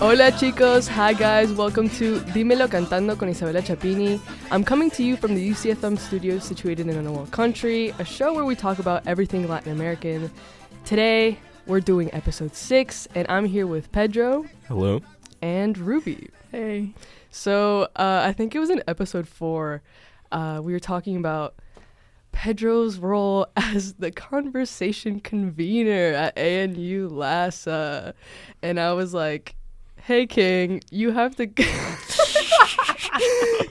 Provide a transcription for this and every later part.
Hola chicos, hi guys, welcome to Dímelo Cantando con Isabella Chapini. I'm coming to you from the UCFM studios situated in a world country, a show where we talk about everything Latin American. Today, we're doing episode 6, and I'm here with Pedro. Hello. And Ruby. Hey. So, I think it was in episode 4, we were talking about Pedro's role as the conversation convener at ANU LASA. And I was like, hey King, you have to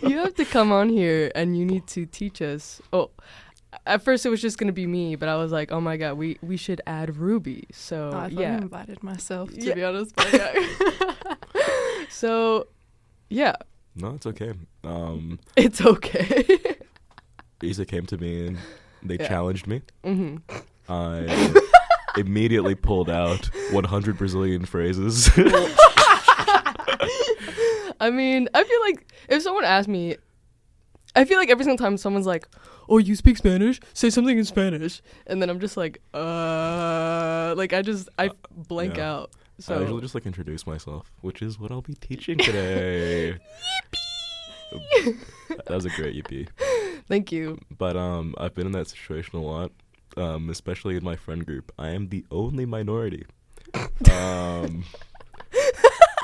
you have to come on here and you need to teach us. Oh, at first it was just gonna be me, but I was like, oh my god, we should add Ruby. So I thought yeah, I invited myself to Yeah. be honest. But yeah. so yeah, No, it's okay. it's okay. Isa came to me and they Yeah. challenged me. hmm I immediately pulled out 100 Brazilian phrases. I mean, I feel like if someone asked me, I feel like every single time someone's like, oh, you speak Spanish? Say something in Spanish. And then I'm just like, like I blank yeah. out. I So usually just like introduce myself, which is what I'll be teaching today. That was a great yippee. thank you. But I've been in that situation a lot, especially in my friend group. I am the only minority,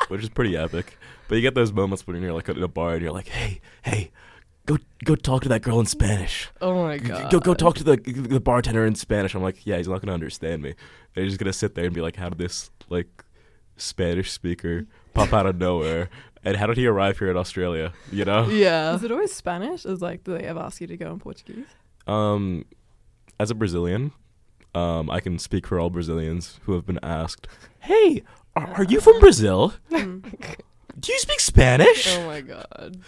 which is pretty epic. But you get those moments when you're like in a bar and you're like, hey, go talk to that girl in Spanish. Oh my god. Go talk to the bartender in Spanish. I'm like, yeah, he's not gonna understand me. And he's just gonna sit there and be like, how did this like Spanish speaker pop out of nowhere? And how did he arrive here in Australia? You know? Yeah. Is it always Spanish? Is like, do they ever ask you to go in Portuguese? As a Brazilian, I can speak for all Brazilians who have been asked, hey, are you from Brazil? Do you speak Spanish? Oh my god.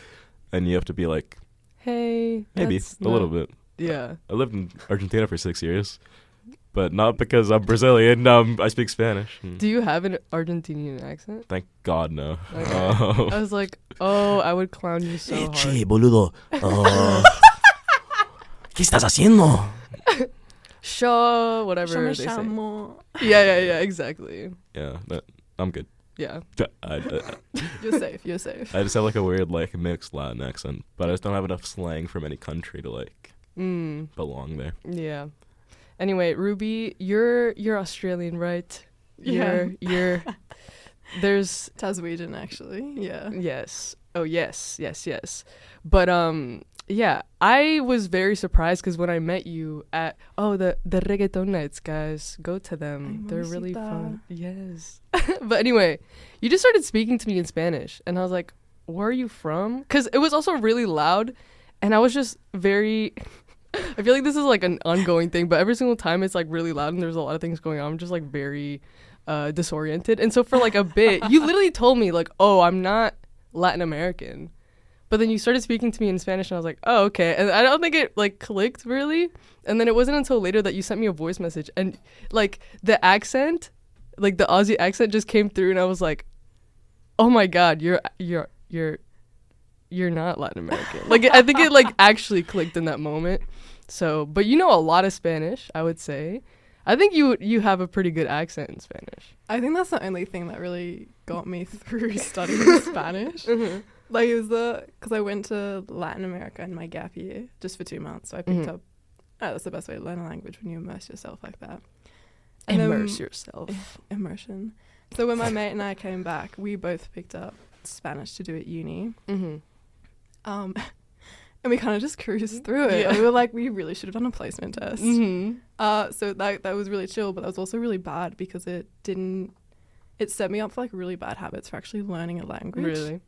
And you have to be like, Hey. maybe that's a little not- bit. Yeah. I lived in Argentina for 6 years, but not because I'm Brazilian. I speak Spanish. Do you have an Argentinian accent? Thank God, no. Okay. Oh. I was like, oh, I would clown you so hard. boludo. ¿Qué estás haciendo? Sure, whatever Yo me they say. llamo. Yeah, exactly. Yeah, I'm good. Yeah. You're safe. You're safe. I just have like a weird like mixed Latin accent, but I just don't have enough slang from any country to like belong there. Yeah. Anyway, Ruby, you're Australian, right? Yeah. You're there's Taswegian, actually. Yeah. yes. Oh, yes. But yeah, I was very surprised because when I met you at the reggaeton nights, guys, go to them. Ay, They're really mamacita. fun. Yes. But anyway, you just started speaking to me in Spanish, and I was like, "Where are you from?" Because it was also really loud, and I was just very. I feel like this is like an ongoing thing, but every single time it's like really loud and there's a lot of things going on, I'm just like very disoriented. And so for like a bit, you literally told me like, "Oh, I'm not Latin American." But then you started speaking to me in Spanish, and I was like, oh, okay. And I don't think it, like, clicked, really. And then it wasn't until later that you sent me a voice message. And, like, the accent, like, the Aussie accent just came through, and I was like, oh, my God, you're not Latin American. Like, I think it, like, actually clicked in that moment. So, but you know a lot of Spanish, I would say. I think you have a pretty good accent in Spanish. I think that's the only thing that really got me through studying Spanish. Like, it was because I went to Latin America in my gap year just for 2 months. So I picked up, that's the best way to learn a language, when you immerse yourself like that. And Immerse yourself. Immersion. So when my mate and I came back, we both picked up Spanish to do at uni. Mm-hmm. And we kind of just cruised through it. Yeah. And we were like, we really should have done a placement test. Mm-hmm. So that was really chill, but that was also really bad because it set me up for like really bad habits for actually learning a language. Really?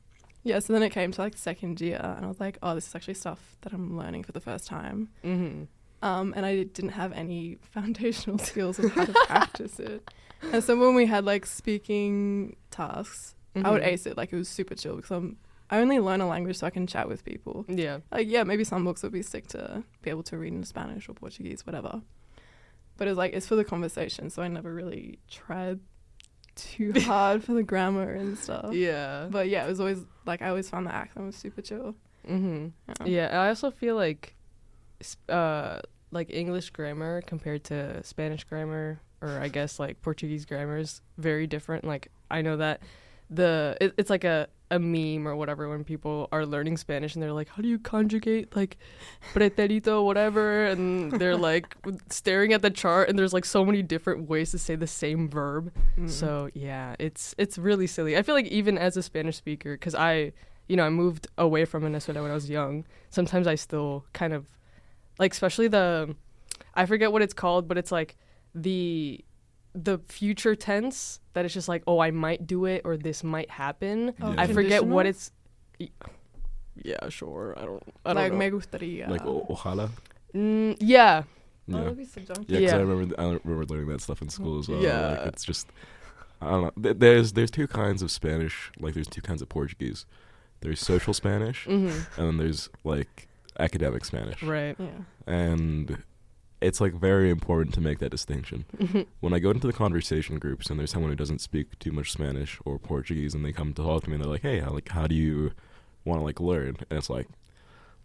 Yeah, so then it came to like second year and I was like, oh, this is actually stuff that I'm learning for the first time. Mm-hmm. And I didn't have any foundational skills of how to practice it. And so when we had like speaking tasks, I would ace it. Like, it was super chill because I only learn a language so I can chat with people. Yeah. Like, yeah, maybe some books would be sick to be able to read in Spanish or Portuguese, whatever. But it's like, it's for the conversation, so I never really tried too hard for the grammar and stuff. Yeah. But yeah, it was always like, I always found the accent was super chill. Mm-hmm. Yeah, I also feel like English grammar compared to Spanish grammar, or I guess like Portuguese grammar, is very different. Like, I know that it's like a meme or whatever when people are learning Spanish and they're like, how do you conjugate like pretérito whatever, and they're like staring at the chart and there's like so many different ways to say the same verb. So yeah, it's really silly. I feel like even as a Spanish speaker, because I moved away from Venezuela when I was young, sometimes I still kind of like, especially I forget what it's called, but it's like the future tense that it's just like, oh, I might do it or this might happen. Oh, I forget what it's. Yeah, sure. I don't like know. me gustaría. Like ojalá. Yeah. Yeah. Oh, that'd be subjunctive. Yeah, because Yeah. I remember learning that stuff in school as well. Yeah. Like, it's just, I don't know. There's two kinds of Spanish. Like, there's two kinds of Portuguese. There's social Spanish, and then there's like academic Spanish. Right. Yeah. And it's like very important to make that distinction. When I go into the conversation groups and there's someone who doesn't speak too much Spanish or Portuguese and they come to talk to me and they're like, hey, how do you want to like learn? And it's like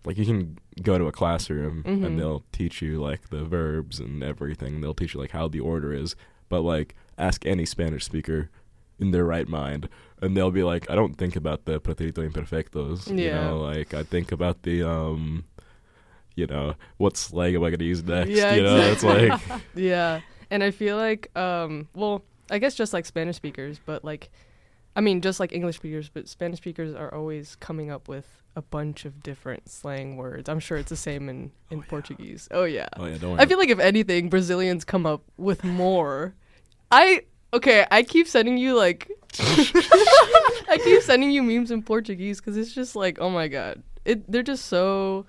you can go to a classroom and they'll teach you like the verbs and everything. They'll teach you like how the order is. But like ask any Spanish speaker in their right mind and they'll be like, I don't think about the pretérito imperfectos. Yeah. You know, like I think about the what slang am I going to use next? Yeah, you know, it's like, Yeah. And I feel like, well, I guess just like Spanish speakers, but like, I mean, just like English speakers, but Spanish speakers are always coming up with a bunch of different slang words. I'm sure it's the same in Portuguese. Oh, yeah. oh yeah, don't worry. I feel like if anything, Brazilians come up with more. I keep sending you like, I keep sending you memes in Portuguese because it's just like, oh my God. They're just so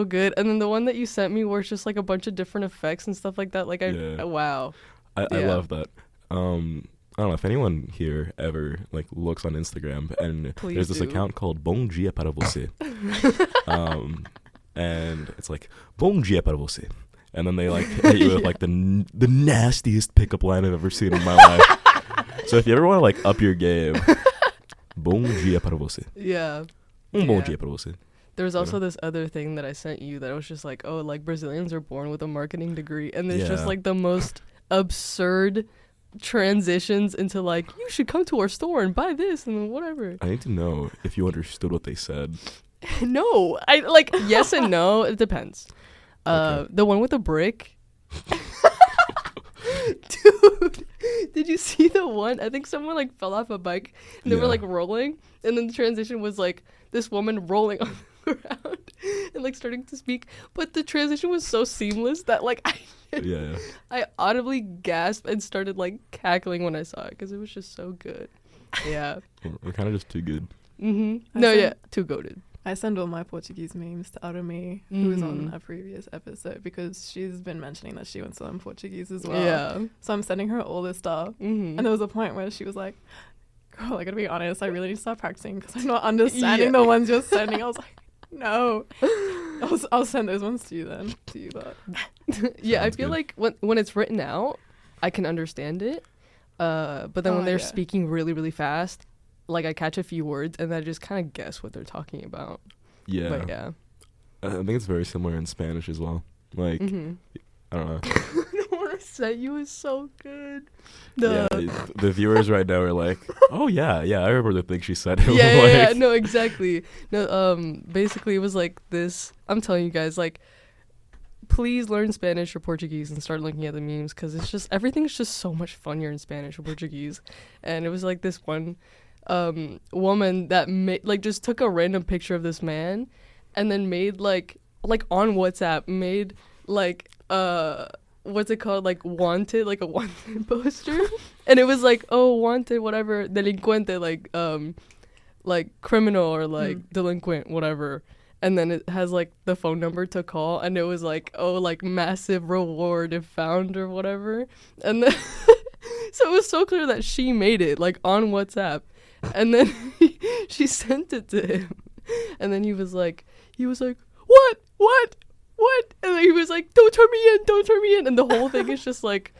good. And then the one that you sent me where it's just like a bunch of different effects and stuff like that. Like, wow. I Yeah. love that. I don't know if anyone here ever like looks on Instagram and Please there's this do. account called Bom Dia para Você. And it's like Bom Dia para Você. And then they like hit you with like the nastiest pickup line I've ever seen in my life. So if you ever want to like up your game, Bom Dia para Você. Yeah. Bom Yeah. Dia para Você. There was also this other thing that I sent you that was just like, oh, like Brazilians are born with a marketing degree. And there's just Yeah. like the most absurd transitions into like, you should come to our store and buy this and whatever. I need to know if you understood what they said. No, I like yes and no. It depends. Okay. The one with the brick. Dude, did you see the one? I think someone like fell off a bike and they were Yeah. like rolling, and then the transition was like this woman rolling on the ground and like starting to speak, but the transition was so seamless that like Yeah. I audibly gasped and started like cackling when I saw it because it was just so good. Yeah. We're kind of just too good. No, sent- yeah, too goated. I send all my Portuguese memes to Arami, who was on Mhm. a previous episode, because she's been mentioning that she wants to learn Portuguese as well. Yeah. So I'm sending her all this stuff. Mm-hmm. And there was a point where she was like, girl, I gotta be honest, I really need to start practicing because I'm not understanding Yeah. the ones you're sending. I was like, no. I'll send those ones to you then. To you, but Yeah, I Sounds feel good. like when it's written out, I can understand it. But then when Oh, they're yeah. speaking really, really fast, like I catch a few words and I just kind of guess what they're talking about. Yeah. But yeah. I think it's very similar in Spanish as well. Like, Mm-hmm. I don't know. The one I sent you is so good. Yeah, the viewers right now are like, oh yeah, I remember the thing she said. Yeah, no, exactly. No, basically it was like this. I'm telling you guys, like, please learn Spanish or Portuguese and start looking at the memes because it's just everything's just so much funnier in Spanish or Portuguese. And it was like this one woman that just took a random picture of this man and then made like on WhatsApp made like what's it called, like wanted, like a wanted poster. And it was like, oh, wanted whatever, delincuente, like criminal or like delinquent whatever. And then it has like the phone number to call, and it was like, oh, like massive reward if found or whatever. And then so it was so clear that she made it like on WhatsApp. And then she sent it to him. And then he was like, what? And then he was like, don't turn me in. And the whole thing is just like,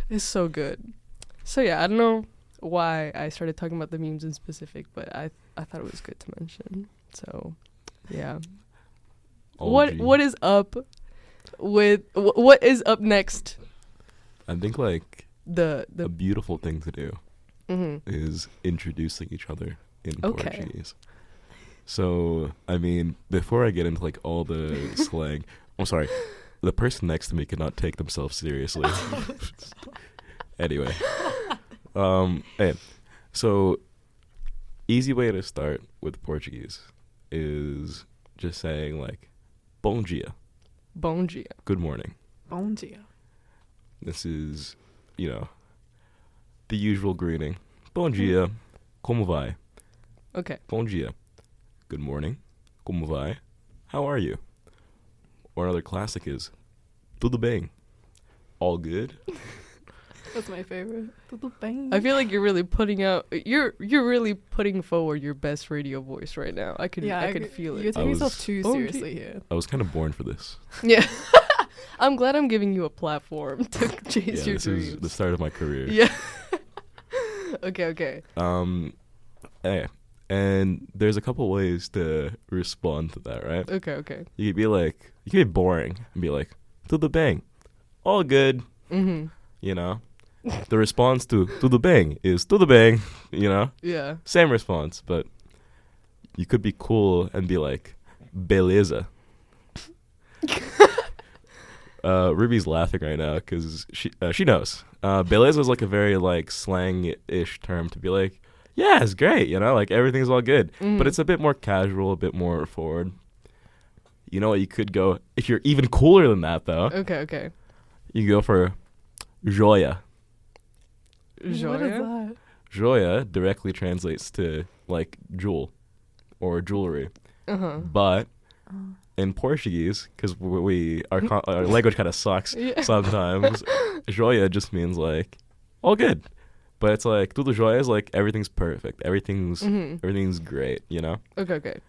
it's so good. So yeah, I don't know why I started talking about the memes in specific, but I thought it was good to mention. So yeah. What is up with what is up next? I think like The a beautiful thing to do is introducing each other in Okay. Portuguese. So, I mean, before I get into like all the slang, I'm sorry, the person next to me cannot take themselves seriously. Anyway, hey, so easy way to start with Portuguese is just saying like, bom dia, Bom dia. good morning. Bom dia. This is, you know, the usual greeting. Bom dia, como vai? Okay. Bom dia, good morning, como vai? How are you? Or another classic is, tudo bem, all good? That's my favorite. Tudo bem. I feel like you're really you're really putting forward your best radio voice right now. I could feel You're it. taking I yourself was- too Bom seriously here. I was kind of born for this. Yeah. I'm glad I'm giving you a platform to chase your This dreams. is the start of my career. Yeah. Okay. Yeah. And there's a couple ways to respond to that, right? Okay. You could be boring and be like, tudo bem, all good, you know? The response to tudo bem is tudo bem, you know? Yeah. Same response, but you could be cool and be like, beleza. Ruby's laughing right now because she knows. Beleza is like a very like slang-ish term to be like, yeah, it's great, you know, like everything's all good. But it's a bit more casual, a bit more forward. You know what? You could go, if you're even cooler than that though, Okay. you go for joia. What is Joia? that? Joia directly translates to like jewel or jewelry. But in Portuguese, because our language kind of sucks Yeah. sometimes, joia just means like all good. But it's like tudo joia is like everything's perfect, everything's great, you know. Okay.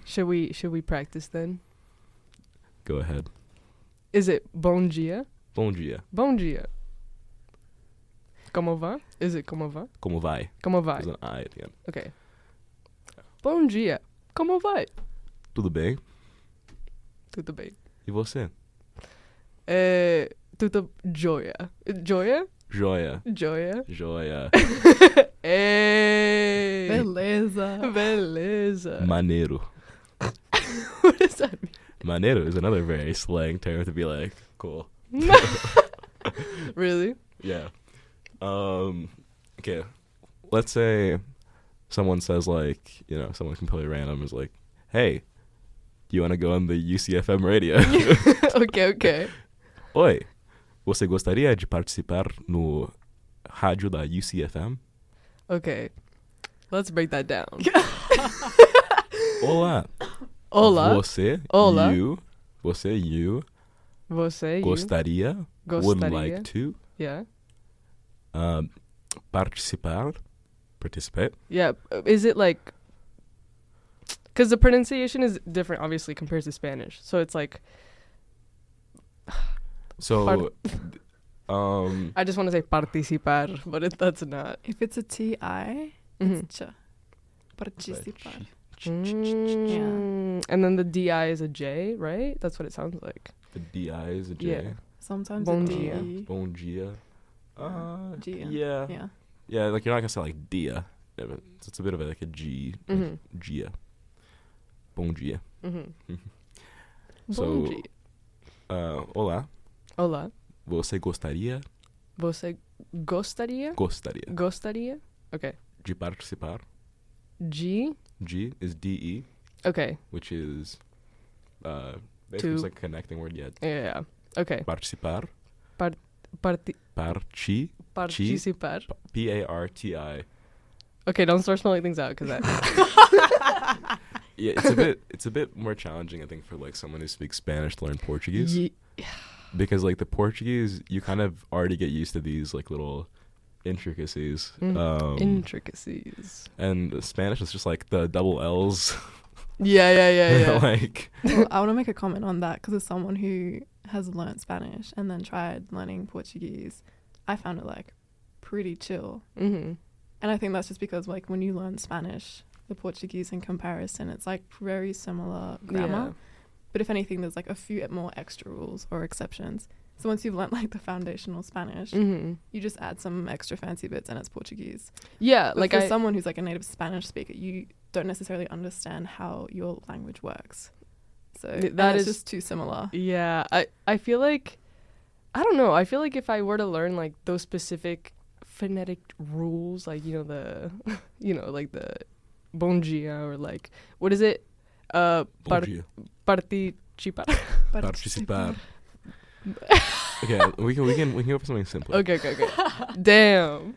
Should we practice then? Go ahead. Is it bom dia? Bom dia. Bom dia. Como va? Is it como va? Como vai? Como vai? There's an I at the end. Okay. Bom dia. Como vai? Tudo bem? Tudo bem. E você? Tudo joia. Joia? Joia. Joia. Joia. Hey. Beleza. Maneiro. What does that mean? Maneiro is another very slang term to be like, cool. Really? Yeah. Okay. Let's say someone says like, you know, someone completely random is like, hey, do you want to go on the UCFM radio? Okay. Oi, você gostaria de participar no rádio da UCFM? Okay. Let's break that down. Olá. Olá. Você, Olá. you, você, you, Você, gostaria, you. would Gostaria. like to, Yeah. participate. Yeah. Is it like... Because the pronunciation is different, obviously, compared to Spanish. So it's like... So, I just want to say participar, but that's not. If it's a TI, it's cha. Participar. And then the DI is a J, right? That's what it sounds like. the DI is a J. Yeah. Sometimes Bom a dia. D. Bom dia. Gia. Yeah. Yeah. Yeah, like you're not gonna say like dia. Yeah, but it's a bit of like a G. Like gia. Bom dia. So, Bom dia. olá. Olá. Você gostaria? Você gostaria? Gostaria. Gostaria? Okay. De participar. G? G is DE, Okay. which is basically To- it's like a connecting word. Yeah. Yeah. Okay. Participar. Participar. Parti. Okay, don't start spelling things out because that. Yeah, it's a bit more challenging, I think, for like someone who speaks Spanish to learn Portuguese. Because like the Portuguese, you kind of already get used to these like little intricacies. Intricacies. And the Spanish is just like the double L's. Yeah. Like, Well, I want to make a comment on that because as someone who has learnt Spanish and then tried learning Portuguese, I found it like pretty chill. And I think that's just because like when you learn Spanish, the Portuguese in comparison, it's like very similar grammar. Yeah. But if anything, there's like a few more extra rules or exceptions. So once you've learnt like the foundational Spanish, you just add some extra fancy bits and it's Portuguese. Yeah, But like for someone who's like a native Spanish speaker, you don't necessarily understand how your language works. So that is is just too similar. Yeah, I feel like, I don't know. I feel like if I were to learn like those specific phonetic rules, like like the bon dia, or like what is it? Bom dia. Participar. Participar. Okay, we can go for something simpler. Okay. Damn.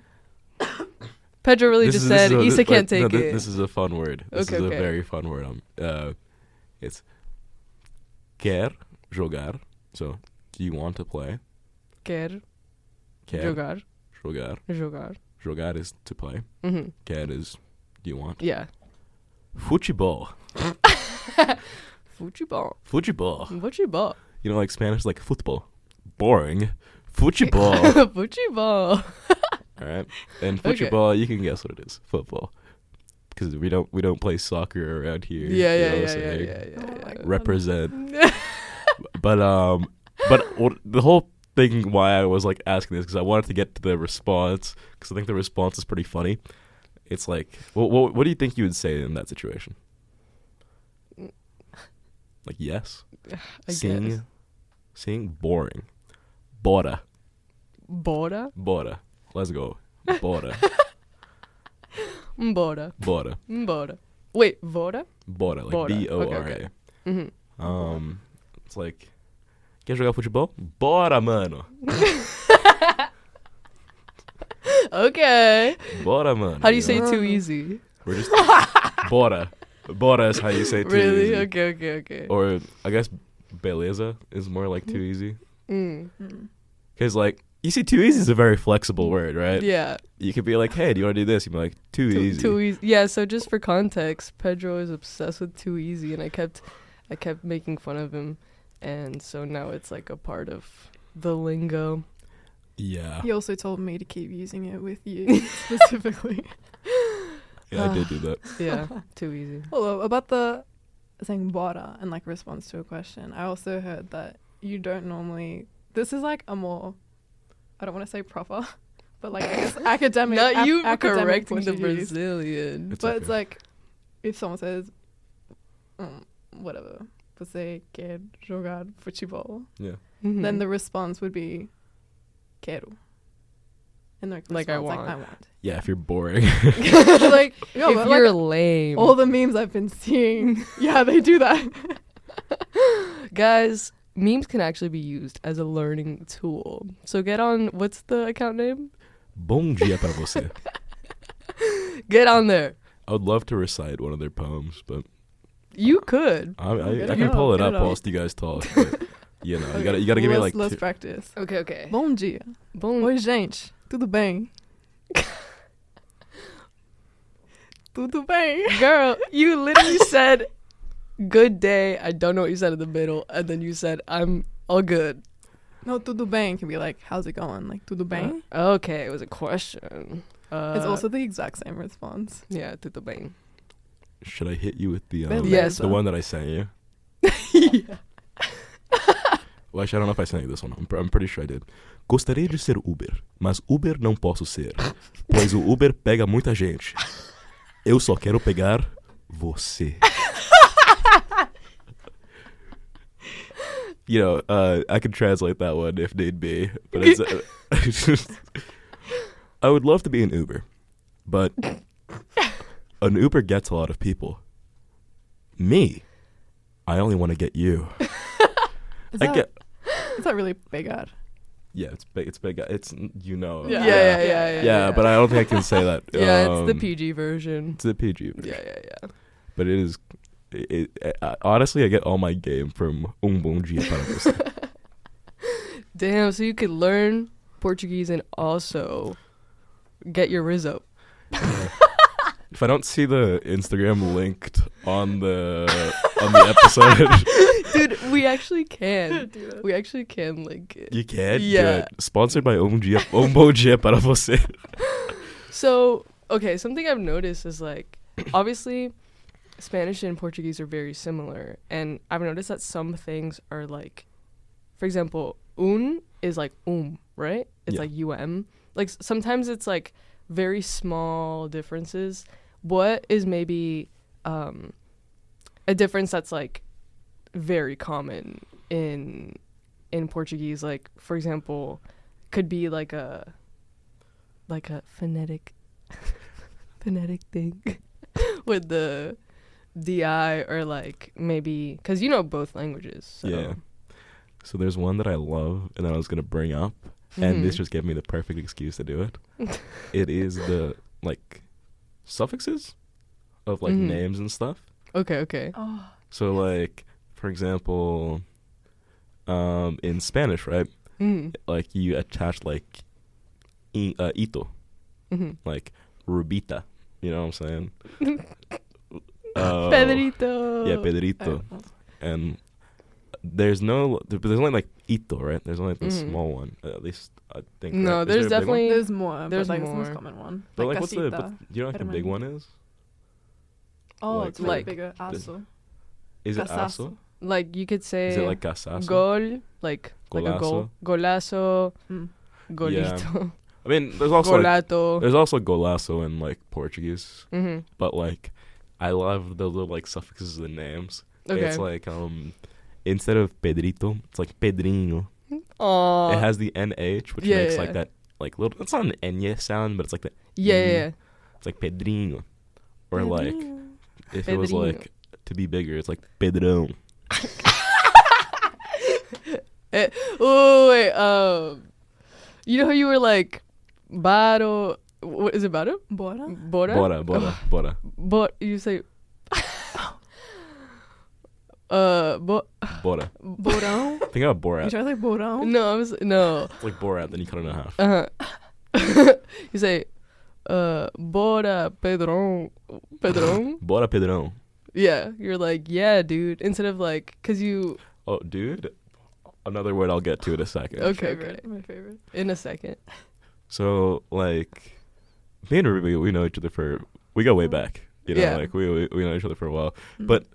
Pedro really just said Issa can't take it. This is a fun word. This is a very fun word. It's quer jogar. So, do you want to play? Quer jogar. Jogar is to play. Quer is do you want? Yeah. Futebol. Futebol. You know, like Spanish, like football. Boring. Futebol. Futebol. All right. And futebol, you can guess what it is. Football. Because we don't play soccer around here. Yeah. Represent. But the whole thing why I was like asking this, because I wanted to get to the response, because I think the response is pretty funny. It's like, what do you think you would say in that situation? Like, yes. Sing boring. Bora. Let's go. Bora. Bora. Wait, Bora? Bora, like Bora. Okay. It's like, quer jogar futebol? Bora, mano. Okay. Bora, mano. How do you say too easy? We're just bora. Bora is how you say too really? easy. Okay. Or I guess beleza is more like too easy. Because like, you see, too easy is a very flexible word, right? Yeah. You could be like, hey, do you want to do this? You'd be like, too easy. Too easy. Yeah, so just for context, Pedro is obsessed with too easy, and I kept making fun of him, and so now it's like a part of the lingo. Yeah. He also told me to keep using it with you specifically. Yeah, I did do that. Yeah, too easy. Although, about the saying bora and like response to a question, I also heard that you don't normally, this is like a more, I don't want to say proper, but like I guess academic. Not you academic correcting the Portuguese. Brazilian. It's But okay. it's like, if someone says, whatever, você quer jogar futebol, Yeah. then the response would be, quero. And the Like, I response, want. I want. Yeah, if you're boring. Like, no, If but you're like, lame. all the memes I've been seeing, yeah, they do that. Guys, memes can actually be used as a learning tool. So get on, what's the account name? Bom dia para você. Get on there. I would love to recite one of their poems, but You could. I Get can it pull up, it get up it up. whilst you guys talk. But, you know, you gotta give me like Let's practice. Okay. Bom dia. Bom. Oi, gente. Tudo bem? Tudo bem. Girl, you literally said, good day. I don't know what you said in the middle. And then you said, I'm all good. No, tudo bem can be like, how's it going? Like, tudo bem? Okay, it was a question. It's also the exact same response. Yeah, tudo bem. Should I hit you with the Yes. the one that I sent you? Yeah. Well, actually, I don't know if I sent you this one. I'm pretty sure I did. Gostaria de ser Uber, mas Uber não posso ser, pois o Uber pega muita gente. Eu só quero pegar você. You know, I could translate that one if need be, but it's, I would love to be an Uber, but an Uber gets a lot of people. Me, I only want to get you. Is I that really big ad? Yeah, it's big. It's big. It's Yeah, but I don't think I can say that. Yeah, it's the PG version. It's the PG version. Yeah. But it is. Honestly, I get all my game from Bom dia para você. Damn, so you could learn Portuguese and also get your Rizzo. If I don't see the Instagram linked on the episode, Dude, we actually can. We actually can link it. you can. Yeah. Do it. Sponsored by Bom dia para você. So, okay, something I've noticed is like, obviously, Spanish and Portuguese are very similar. And I've noticed that some things are like, for example, un is like right? It's Yeah. like like sometimes it's like very small differences. What is maybe a difference that's like very common in Portuguese? Like, for example, could be like a phonetic thing with the di, or like maybe because you know both languages. So. Yeah. So there's one that I love and that I was gonna bring up, and this just gave me the perfect excuse to do it. It is the like suffixes of like names and stuff. Okay. Oh. So like, for example, in Spanish, right? Like you attach like ito, like Rubita. You know what I'm saying? Pedrito. Yeah, Pedrito. And there's only like ito, right? There's only the small one, at least I think. No, right? there's Is there a big one? definitely There's more. There's but like it's the more. most common one. But like like, what's the? casita. But you know what the big one is? Oh, like, it's like like bigger. Aso. Is it Casazo. aso? like you could say Is it like casazo? gol, like a goal, golazo, golito, I mean, there's also like, golato. there's also golazo in like Portuguese, Mm-hmm. but like I love the little like suffixes of the names. Okay. It's like instead of Pedrito, it's like Pedrinho. Aww. It has the nh, which Yeah, makes yeah. like that like little. It's not an ñ sound, but it's like the. Yeah. It's like Pedrinho, or like if it was Pedrinho. like to be bigger, it's like Pedrão. Oh wait, you know how you were like, baro? What is it, baro? Bora. Bora? Bora. But you say, Bora. Borão. Think about You Borat. try to say borão? no. It's like Borat, then you cut it in half. You say, bora, Pedrão. Bora Pedrão. Yeah, you're like, yeah, dude. Instead of like, cause you. Oh, dude. Another word I'll get to in a second. Okay. My favorite. In a second. So, like, me and Ruby, we know each other we go way back. You know, Yeah. like, we know each other for a while. But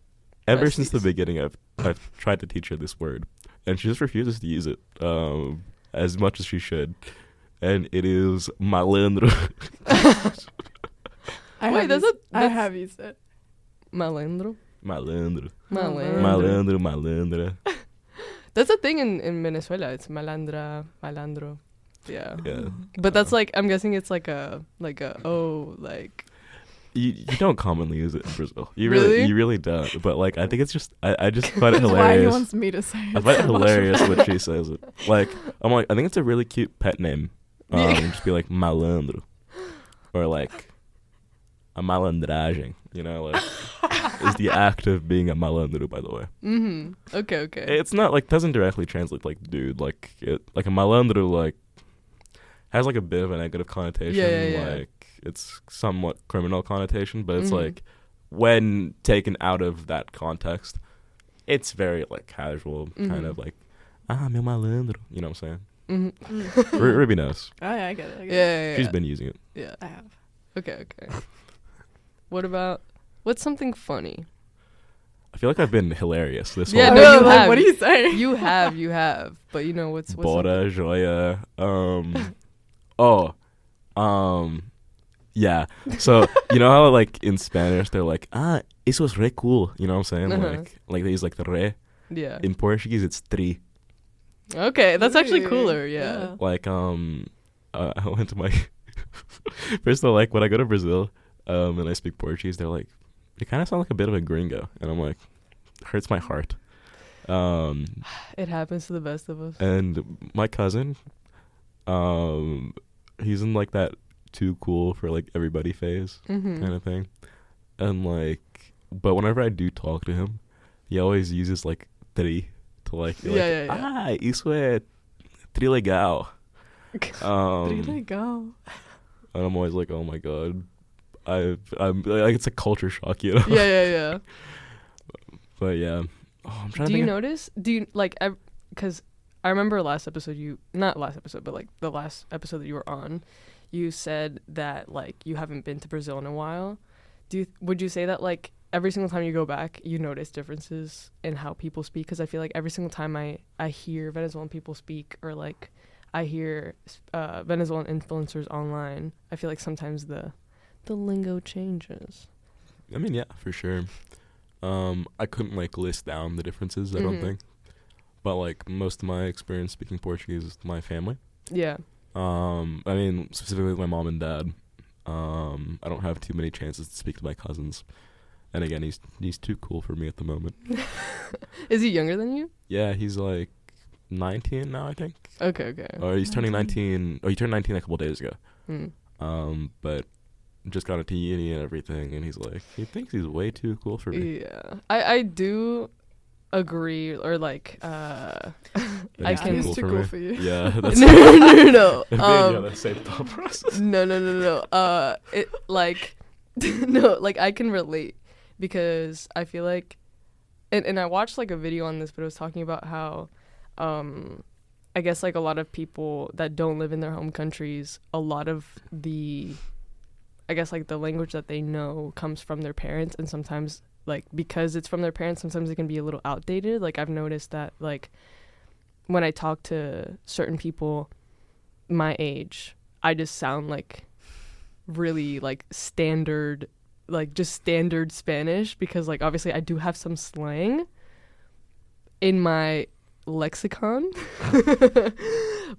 ever since the Besties. beginning, I've tried to teach her this word. And she just refuses to use it as much as she should. And it is malandro. I have used it. Malandro. Malandro. Malandro. Malandra. That's a thing in Venezuela. It's malandra, malandro. Yeah. Yeah. But that's like, I'm guessing it's like a You don't commonly use it in Brazil. You Really? really don't. But like, I think it's just I just find it That's why he hilarious. wants me to say it. I find it so much. hilarious when she says it. Like, I'm like, I think it's a really cute pet name. Yeah. Just be like malandro, or like a malandragem. You know, like is the act of being a malandro. By the way, Okay. it's not like doesn't directly translate like dude. Like like a malandro like has like a bit of a negative connotation. Yeah. Like it's somewhat criminal connotation, but it's like when taken out of that context, it's very like casual, kind of like meu malandro. You know what I'm saying? Ruby knows. Oh, yeah, I get it. Yeah. She's been using it. Yeah. I have. Okay. What's something funny? I feel like I've been hilarious this Yeah, whole no, No, you like, have. what are you saying? You have. But you know what's Bora, joia. Yeah. So you know how like in Spanish they're like eso es re cool. You know what I'm saying? Like they use like the re. Yeah. In Portuguese it's tri. Okay, that's actually Really? cooler. Yeah. Like I went to my first of all, like when I go to Brazil and I speak Portuguese, they're like, you kind of sound like a bit of a gringo, and I'm like, hurts my heart. It happens to the best of us. And my cousin, he's in like that too cool for like everybody phase kind of thing, and like, but whenever I do talk to him, he always uses like tri to like, be like isso é trilegal. Trilegal. And I'm always like, oh my god, I'm like, it's a culture shock, you know. Yeah. But yeah, I'm trying Do to you think notice? Do you like? Because I remember not last episode, but like the last episode that you were on, you said that like you haven't been to Brazil in a while. Would you say that like every single time you go back, you notice differences in how people speak. Because I feel like every single time I hear Venezuelan people speak, or like I hear Venezuelan influencers online, I feel like sometimes the lingo changes. I mean, yeah, for sure. I couldn't like list down the differences, I don't think. But like most of my experience speaking Portuguese is my family. Yeah. I mean, specifically with my mom and dad. I don't have too many chances to speak to my cousins. And again, he's too cool for me at the moment. Is he younger than you? Yeah, he's like 19 now, I think. Okay. Or he's turning 19. Oh, he turned 19 a couple days ago. But just got into uni and everything, and he's like, he thinks he's way too cool for me. Yeah. I do agree, or like That I he's can. He's too cool for you. Yeah, that's no. the same thought process. No. It like no, like I can relate, because I feel like, and I watched like a video on this, but it was talking about how I guess like a lot of people that don't live in their home countries, a lot of the, I guess like the language that they know comes from their parents, and sometimes like because it's from their parents, sometimes it can be a little outdated. Like I've noticed that like when I talk to certain people my age, I just sound like really like standard, like just standard Spanish, because like obviously I do have some slang in my lexicon.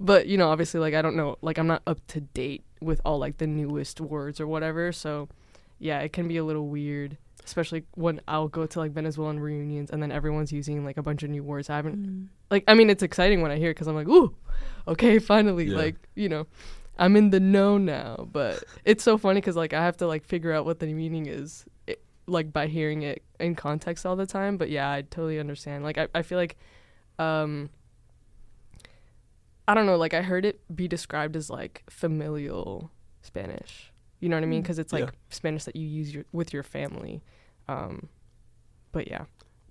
But you know, obviously like I don't know, like I'm not up to date with all like the newest words or whatever, so yeah, it can be a little weird, especially when I'll go to like Venezuelan reunions and then everyone's using like a bunch of new words I haven't like. I mean, it's exciting when I hear it, because I'm like, ooh, okay, finally, like, you know, I'm in the know now. But it's so funny because like I have to like figure out what the meaning is, like by hearing it in context all the time. But yeah, I totally understand. Like I feel like I don't know, like I heard it be described as like familial Spanish. You know what I mean? Because it's like Spanish that you use with your family. But yeah.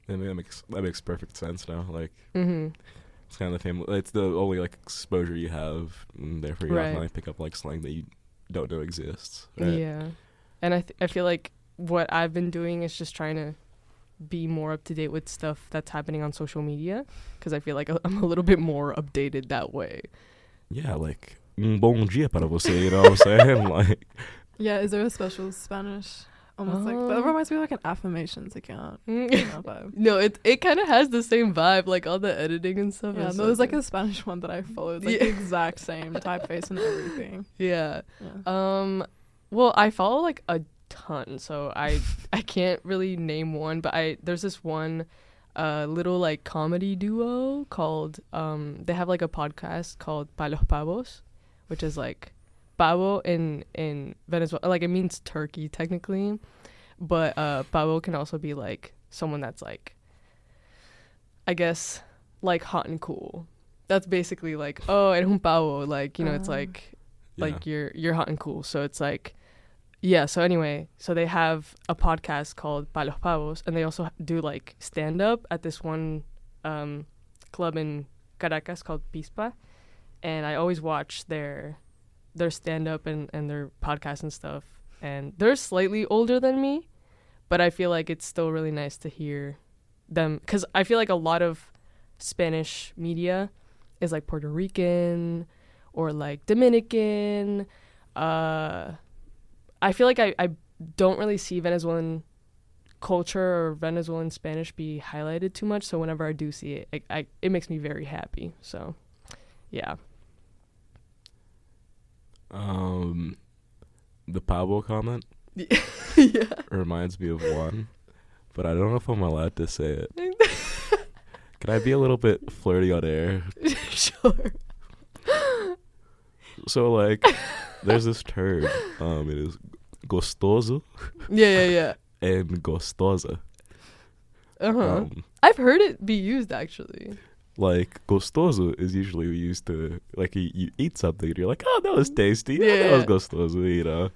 I mean, that makes perfect sense now. Like, it's kind of the family. It's the only like exposure you have, and therefore you have to like pick up like slang that you don't know exists. Right? Yeah, and I feel like what I've been doing is just trying to be more up to date with stuff that's happening on social media, because I feel like I'm a little bit more updated that way. Yeah, like bom dia para você, you know what I'm saying? Like, yeah, is there a special Spanish? Almost like that reminds me of like an affirmations account. Vibe. No, it kind of has the same vibe, like all the editing and stuff. Yeah, there was like a Spanish one that I followed, like the exact same typeface and everything. Yeah. Well, I follow like a ton, so I can't really name one, but there's this one little like comedy duo called they have like a podcast called Pa los Pavos, which is like pavo in Venezuela, like it means turkey technically, but pavo can also be like someone that's like, I guess, like hot and cool. That's basically like, oh, eres un pavo, like, you know, it's like you're hot and cool. So it's like, yeah, so anyway, so they have a podcast called Pa los Pavos, and they also do like stand up at this one club in Caracas called Pispa, and I always watch their stand up and their podcast and stuff, and they're slightly older than me, but I feel like it's still really nice to hear them, because I feel like a lot of Spanish media is like Puerto Rican or like Dominican. I feel like I don't really see Venezuelan culture or Venezuelan Spanish be highlighted too much, so whenever I do see it, it makes me very happy. So yeah. The Pablo comment reminds me of one, but I don't know if I'm allowed to say it. Can I be a little bit flirty on air? Sure. So like, there's this term. It is gostoso. Yeah. And gostosa. I've heard it be used actually. Like, gostoso is usually used to, like, you eat something and you're like, oh, that was tasty. Yeah, that was gostoso, you know.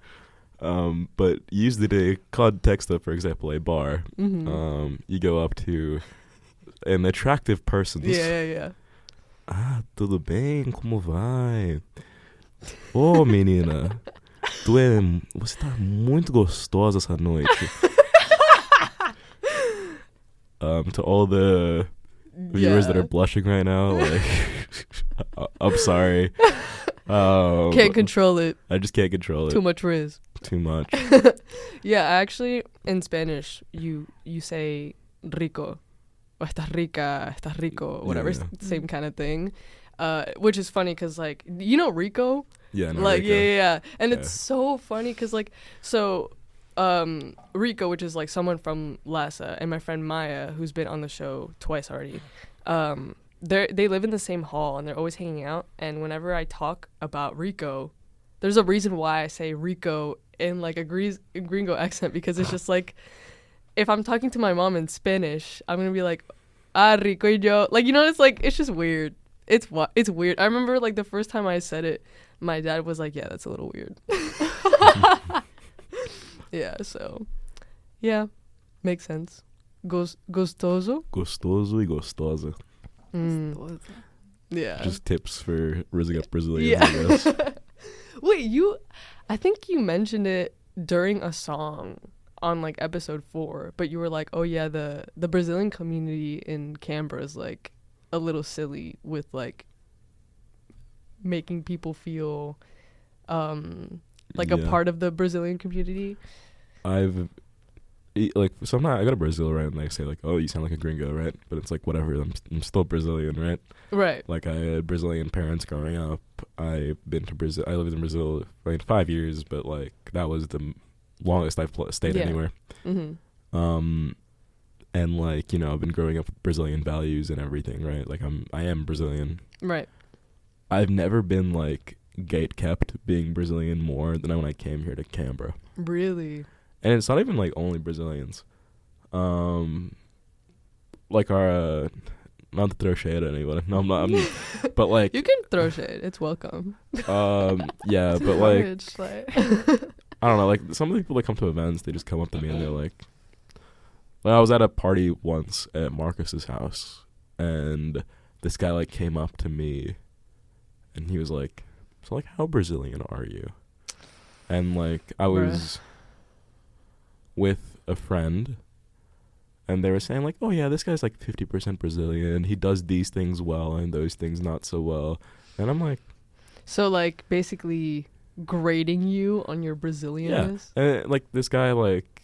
But used in a context of, for example, a bar, you go up to an attractive person. Yeah. Ah, tudo bem? Como vai? Oh, menina, você tá muito gostosa essa noite. To all the viewers that are blushing right now, like, I'm sorry. Can't control it. I just can't control it. Too much riz. Too much. Yeah, actually, in Spanish, you say rico, or está rica, está rico, whatever, Yeah. same kind of thing. Which is funny because, like, you know Rico? Yeah, no, Like, Rico. yeah. And Yeah. it's so funny because, like, so Rico, which is, like, someone from Lhasa, and my friend Maya, who's been on the show twice already, they live in the same hall, and they're always hanging out. And whenever I talk about Rico, there's a reason why I say Rico in, like, a gringo accent, because it's just, like, if I'm talking to my mom in Spanish, I'm going to be like, Rico y yo. Like, you know, it's, like, it's just weird. It's weird. I remember, like, the first time I said it, my dad was like, yeah, that's a little weird. Yeah, so, yeah, makes sense. Gostoso? Gostoso y gostosa. Yeah. Just tips for raising up Brazilians, Yeah. I guess. Wait, I think you mentioned it during a song on, like, episode 4, but you were like, oh yeah, the Brazilian community in Canberra is, like, a little silly with, like, making people feel like a Yeah. part of the Brazilian community. Like, sometimes I go to Brazil, right, and they say, like, oh, you sound like a gringo, right? But it's like, whatever, I'm still Brazilian, right? Right. Like, I had Brazilian parents growing up. I've been to Brazil. I lived in Brazil for, like, 5 years, but, like, that was the longest I've stayed Yeah. anywhere. Mm-hmm. And, like, you know, I've been growing up with Brazilian values and everything, right? Like, I am Brazilian. Right. I've never been, like, gate-kept being Brazilian more than when I came here to Canberra. Really? And it's not even, like, only Brazilians. Like, our, not to throw shade at anyone. No, I'm not. But, like, You can throw shade. It's welcome. yeah, but, like, Courage, like I don't know, like, some of the people that come to events, they just come up to me and they're like, I was at a party once at Marcus's house, and this guy, like, came up to me, and he was like, so, like, how Brazilian are you? And, like, I was with a friend, and they were saying, like, oh, yeah, this guy's, like, 50% Brazilian. He does these things well and those things not so well. And I'm like... So, like, basically grading you on your Brazilianness? Yeah. And, like, this guy, like,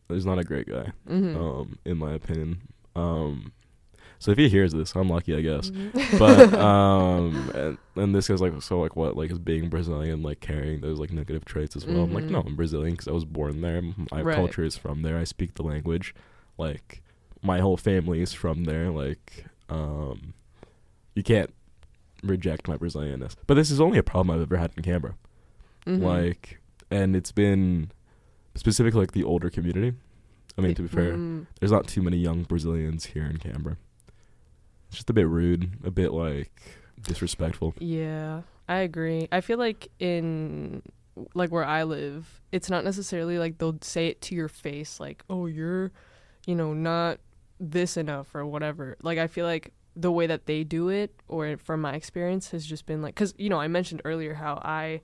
is not a great guy, Mm-hmm. in my opinion. So if he hears this, I'm lucky, I guess. Mm-hmm. But and this guy's like, so, like, what, like, is being Brazilian, like, carrying those, like, negative traits as well? I'm like, no, I'm Brazilian because I was born there. My Right. culture is from there. I speak the language. Like, my whole family is from there. Like, you can't reject my Brazilianness. But this is only a problem I've ever had in Canberra. Mm-hmm. Like, and it's been specifically, like, the older community. I mean, to be fair, there's not too many young Brazilians here in Canberra. It's just a bit rude, a bit, like, disrespectful. Yeah, I agree. I feel like in, like, where I live, it's not necessarily like they'll say it to your face, like, oh, you're, you know, not this enough or whatever. Like, I feel like the way that they do it, or from my experience, has just been like, because, you know, I mentioned earlier how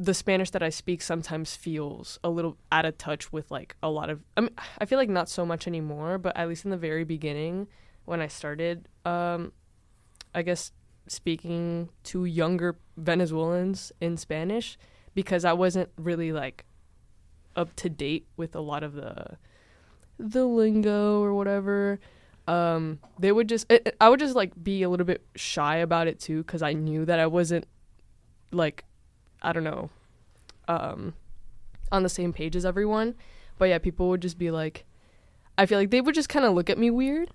the Spanish that I speak sometimes feels a little out of touch with, like, a lot of, I mean, I feel like not so much anymore, but at least in the very beginning when I started, I guess, speaking to younger Venezuelans in Spanish, because I wasn't really, like, up to date with a lot of the lingo or whatever. They would just, I would just, like, be a little bit shy about it too, because I knew that I wasn't, like, I don't know, on the same page as everyone. But yeah, people would just be like, I feel like they would just kind of look at me weird,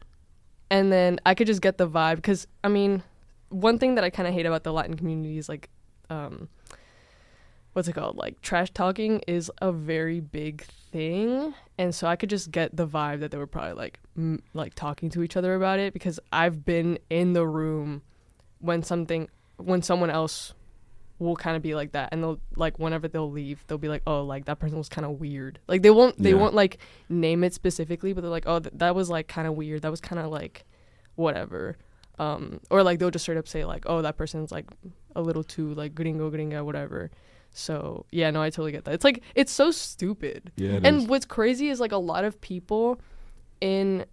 and then I could just get the vibe, because, I mean, one thing that I kind of hate about the Latin community is, like, what's it called? Like, trash talking is a very big thing. And so I could just get the vibe that they were probably, like, like, talking to each other about it, because I've been in the room when someone else will kind of be like that, and they'll, like, whenever they'll leave, they'll be like, oh, like, that person was kind of weird. Like, they won't like name it specifically, but they're like, oh, that was, like, kind of weird. That was kind of, like, whatever. Or, like, they'll just straight up say, like, oh, that person's, like, a little too, like, gringa, whatever. So yeah, no, I totally get that. It's like, it's so stupid. Yeah, and what's crazy is, like, a lot of people in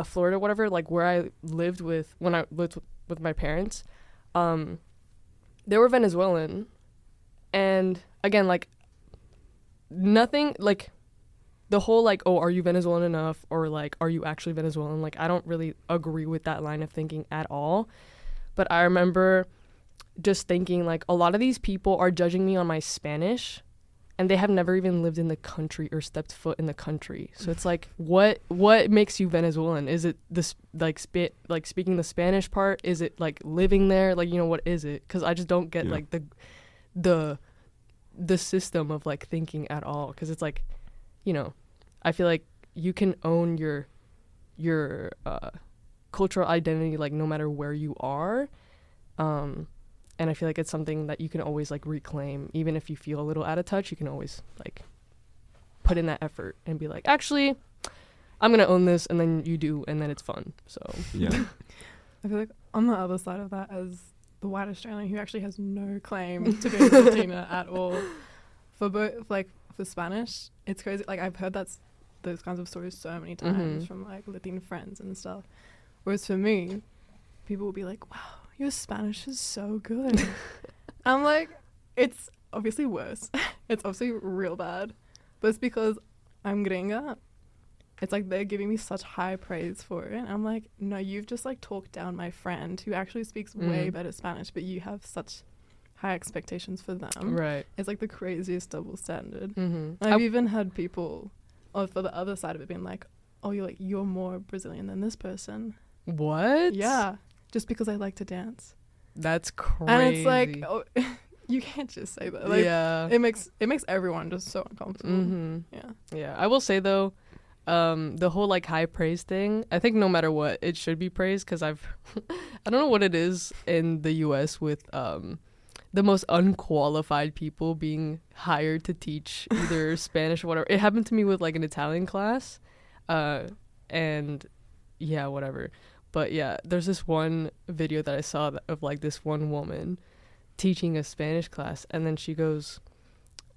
Florida, whatever, like where I lived when I lived with my parents, they were Venezuelan, and again, like nothing like the whole like, oh, are you Venezuelan enough, or like, are you actually Venezuelan? Like, I don't really agree with that line of thinking at all. But I remember just thinking like a lot of these people are judging me on my Spanish, and they have never even lived in the country or stepped foot in the country. So it's like, what makes you Venezuelan? Is it this like speaking the Spanish part? Is it like living there? Like, you know, what is it? Because I just don't get like the system of like thinking at all. Because it's like, you know, I feel like you can own your cultural identity like no matter where you are. And I feel like it's something that you can always like reclaim. Even if you feel a little out of touch, you can always like put in that effort and be like, actually, I'm going to own this. And then you do. And then it's fun. So, yeah. I feel like on the other side of that, as the white Australian who actually has no claim to being Latina at all, for both, like for Spanish, it's crazy. Like I've heard those kinds of stories so many times from like Latin friends and stuff. Whereas for me, people will be like, wow, your Spanish is so good. I'm like, it's obviously worse. It's obviously real bad. But it's because I'm gringa. It's like they're giving me such high praise for it. And I'm like, no, you've just like talked down my friend who actually speaks way better Spanish, but you have such high expectations for them. right. It's like the craziest double standard. Mm-hmm. I've even had people, or for the other side of it, being like, oh, you're more Brazilian than this person. What? Yeah. Just because I like to dance. That's crazy. And it's like, oh, you can't just say that. Like, yeah. it makes everyone just so uncomfortable. Mm-hmm. Yeah. Yeah. I will say though, the whole like high praise thing, I think no matter what, it should be praised, because I don't know what it is in the US with the most unqualified people being hired to teach either Spanish or whatever. It happened to me with like an Italian class, and yeah, whatever. But yeah, there's this one video that I saw of like this one woman teaching a Spanish class, and then she goes,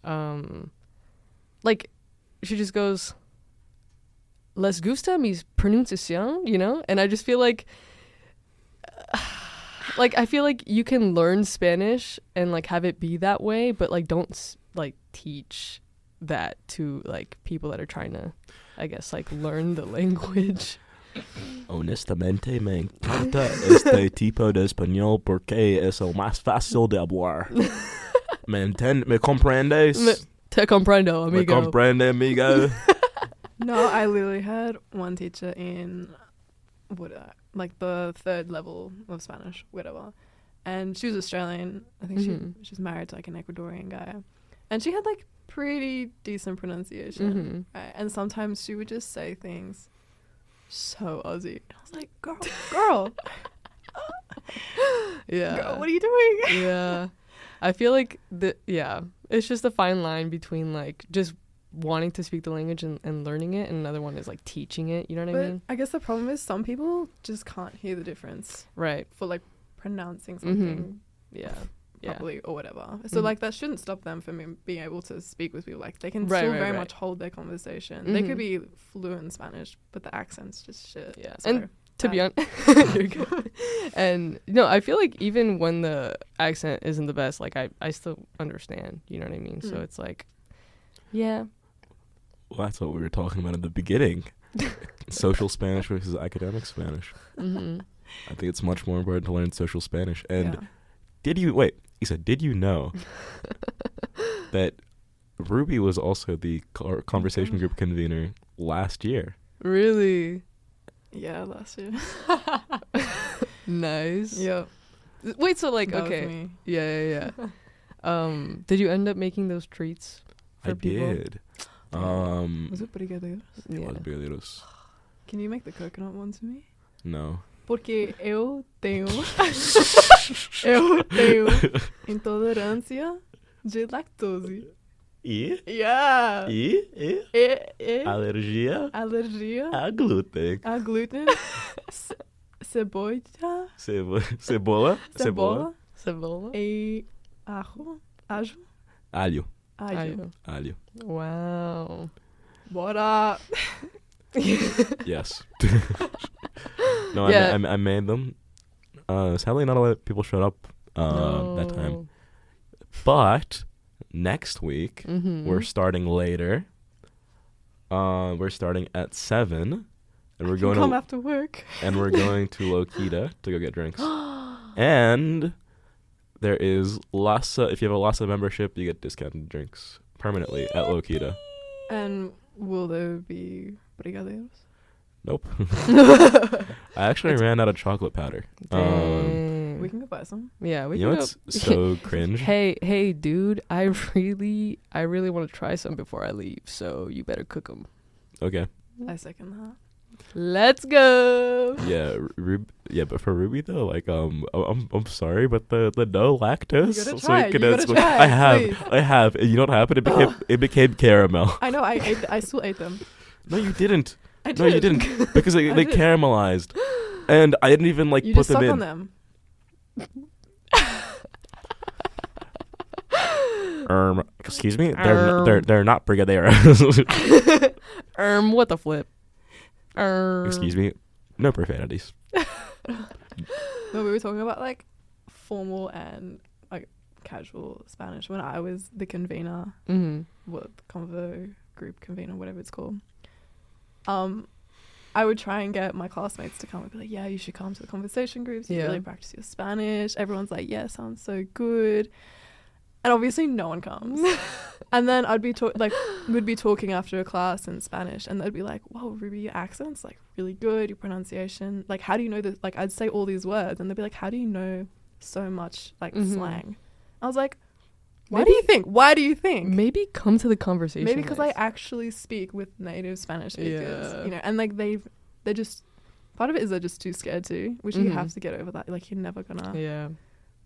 like, she just goes, "Les gusta mi pronunciación," you know? And I just feel like, I feel like you can learn Spanish and like have it be that way, but like don't like teach that to like people that are trying to, I guess, like learn the language. Honestamente me encanta este tipo de español porque es el más fácil de hablar. ¿Me comprendes? Te comprendo, amigo. Me comprende, amigo. No, I literally had one teacher in like the 3rd level of Spanish, whatever. And she was Australian. I think she's married to like an Ecuadorian guy. And she had like pretty decent pronunciation. Right? And sometimes she would just say things so Aussie. I was like, girl. Yeah. Girl, what are you doing? Yeah. I feel like it's just a fine line between like just wanting to speak the language and learning it, and another one is like teaching it, you know what I mean? I guess the problem is some people just can't hear the difference. Right. For like pronouncing something properly or whatever. So like that shouldn't stop them from being able to speak with people. Like they can still very much hold their conversation. They could be fluent in Spanish, but the accent's just shit. Yeah. So, and to be honest, you're good. And I feel like even when the accent isn't the best, like I still understand, you know what I mean? So it's like, yeah. Well, that's what we were talking about in the beginning. Social Spanish versus academic Spanish. I think it's much more important to learn social Spanish. And did you know that Ruby was also the conversation group convener last year? Really? Yeah, last year. Nice. Yeah. Wait, so like, That was okay. me. Yeah. Did you end up making those treats for people? Did. Was it brigadeiros? Yeah. Was brigadeiros. Can you make the coconut one to me? No. Porque eu tenho intolerância de lactose. E? Yeah. E? Alergia Alergia a glúten. a glúten. Cebola. Cebola. Cebola. E ajo. Alho. Alho. Alho. Wow. Bora. Yes. No, Yeah. I made them. Sadly, not a lot of people showed up that time. No. But next week Mhm. we're starting later. We're starting at 7, and we're going Come to after work. to Lokita to go get drinks. And there is Lhasa. If you have a Lhasa membership, you get discounted drinks permanently at Lokita. And will there be brigadeiros? Nope. I actually ran out of chocolate powder. Dang. We can go buy some. Yeah, we You know can what's so cringe? Hey, dude, I really want to try some before I leave, so you better cook them. Okay. I second that. Let's go. Yeah, but for Ruby though, like I'm sorry, but the no lactose. You gotta so try. you can You gotta add some- try, please. I have. And you know what happened? It became caramel. I know. I still ate them. No, you didn't. I did. No, you didn't, because they did. caramelized, and I didn't even like You put just them suck in. on them. Excuse me. They're not brigadeiros. What the flip? Excuse me. No profanities. No, we were talking about like formal and like casual Spanish when I was the convener, Mm-hmm. the convo group convener, whatever it's called. I would try and get my classmates to come and be like, yeah, you should come to the conversation groups. You Yeah. really practice your Spanish. Everyone's like, yeah, sounds so good. And obviously no one comes. And then I'd be we'd be talking after a class in Spanish, and they'd be like, wow, Ruby, your accent's like really good, your pronunciation. Like, how do you know this? Like, I'd say all these words, and they'd be like, how do you know so much like slang? I was like, why do you think? Why do you think? Maybe come to the conversation. Maybe because I guys. actually speak with native Spanish speakers, Yeah. you know, and like they're just, part of it is they're just too scared to, which you have to get over that. Like, you're never gonna, Yeah.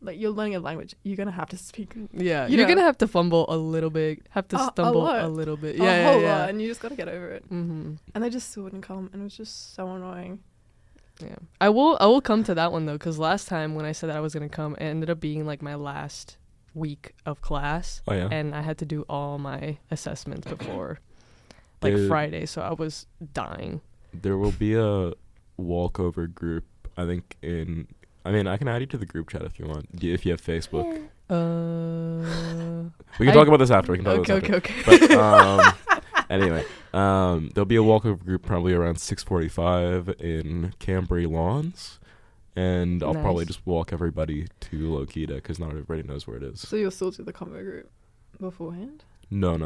like, you're learning a language, you're gonna have to speak Yeah. You You're know. gonna have to fumble a little bit, have to A stumble lot. a little bit. a Yeah, whole yeah, lot, and you just gotta get over it. Mm-hmm. And they just still wouldn't come, and it was just so annoying. Yeah. I will come to that one though, because last time when I said that I was gonna come, it ended up being like my last week of class. Oh yeah. And I had to do all my assessments before like Dude. Friday, so I was dying. There will be a walkover group. I think I mean, I can add you to the group chat if you want. If you have Facebook, we can talk about this after. We can talk about this after. Okay. But anyway, there'll be a walkover group probably around 6:45 in Cambry Lawns, and I'll probably Nice. just walk everybody to Lokita because not everybody knows where it is. So you'll still do the convo group beforehand? No.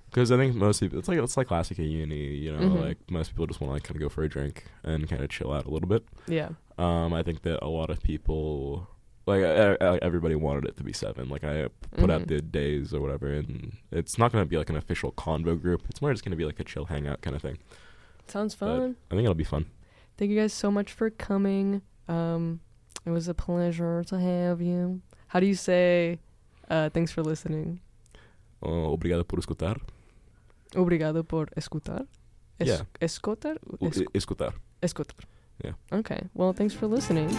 Because I think most people, it's like classic at uni, you know, Mhm. like most people just want to like kind of go for a drink and kind of chill out a little bit. Yeah. I think that a lot of people, like everybody wanted it to be 7. Like I put out Mhm. the days or whatever, and it's not going to be like an official convo group. It's more just going to be like a chill hangout kind of thing. Sounds But fun. I think it'll be fun. Thank you guys so much for coming. It was a pleasure to have you. How do you say thanks for listening? Obrigado por escutar. Obrigado por escutar. Yeah. Escutar? Escutar. Escutar. Yeah. Okay. Well, thanks for listening.